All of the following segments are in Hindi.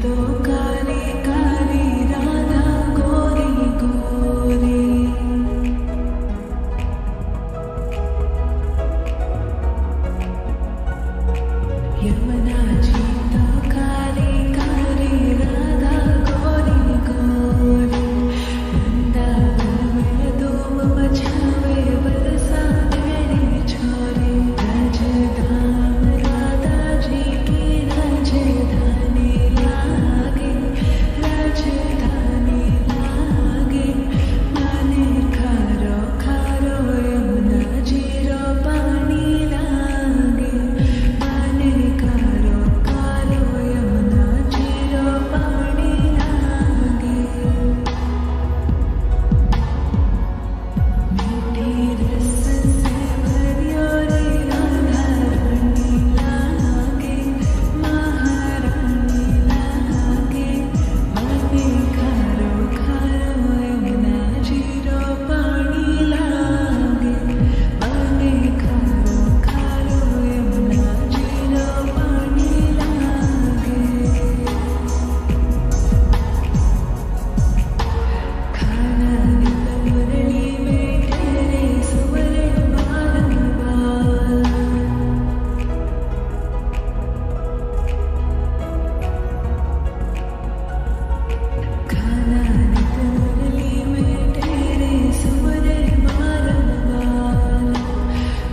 तो काली काली राधा गोरी गोरी। यमुना जी तो काली काली राधा गोरी गोरी। वृंदावन में धूम मचावे बरसा तेरी छोरी। राजधाम राधा जी की राजधानी लागे, राजधानी लागे। माने खारो खारो यमुना जी रो पानी लागे। माने खारो खारो यमुना जी रो पानी लागे। मीठी रस से भरियो रे राधा रानी लागे, महारानी लागे। माने खारो खारो यमुना जी रो पानी लागे। माने खारो खारो यमुना जी रो पानी लागे। खाना नित मुरली में तेरे सुवर बारंबार। खाना नित मुरली में तेरे सुवर बारंबार।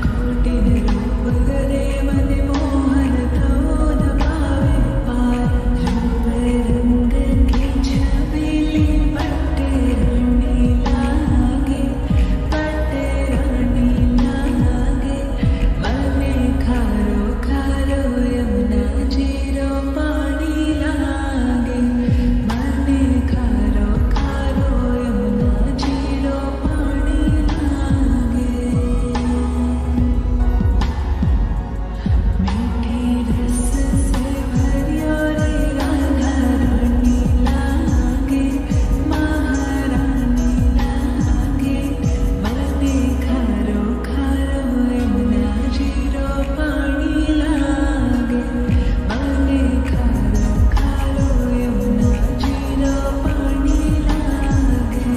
कोटिन रूप करे मन मोहन तवो न पावे पार। रूप रंग की छबीली पट्टे रानी लागे, पट्टे रानी लागे। माने खारो खारो यमुना जी रो पानी लागे। माने खारो खारो यमुना जी रो पानी लागे। मीठी रस से भरियो रे राधा रानी लागे, महारानी लागे। माने खारो खारो यमुना जी रो पानी लागे। माने खारो खारो यमुना जी रो पानी लागे।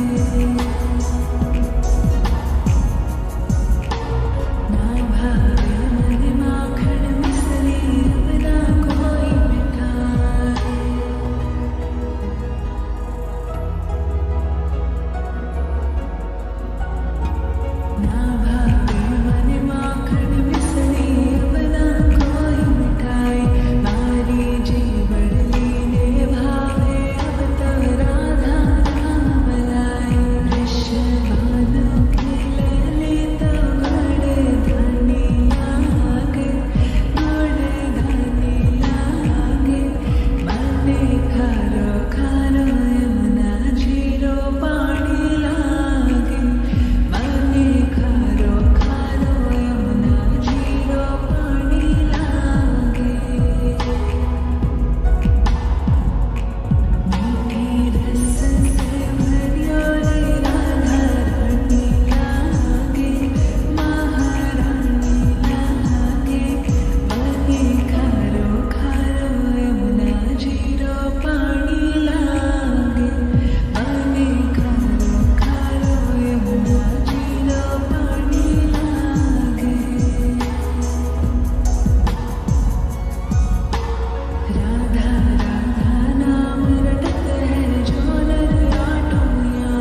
ना भावे मन माखन मिसरी अब ना कोई मिठाई। ना भावे मन माखन मिसरी अब ना कोई मिठाई। मारी जीवन लीने भावे अब तो राधा नाम लाई। वृषभानु की ललित गुणधानी लागे, गुणधानी लागे। माने खारो खारो यमुना जी रो पानी लागे। माने खारो खारो यमुना जी रो पानी लागे। मीठी रस से भरियो रे राधा रानी लागे, महारानी लागे। माने खारो खारो यमुना जी रो पानी लागे। माने खारो खारो यमुना जी रो पानी लागे। राधा राधा नाम रटत है जो नर आटोया।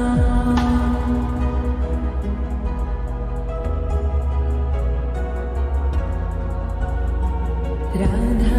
राधा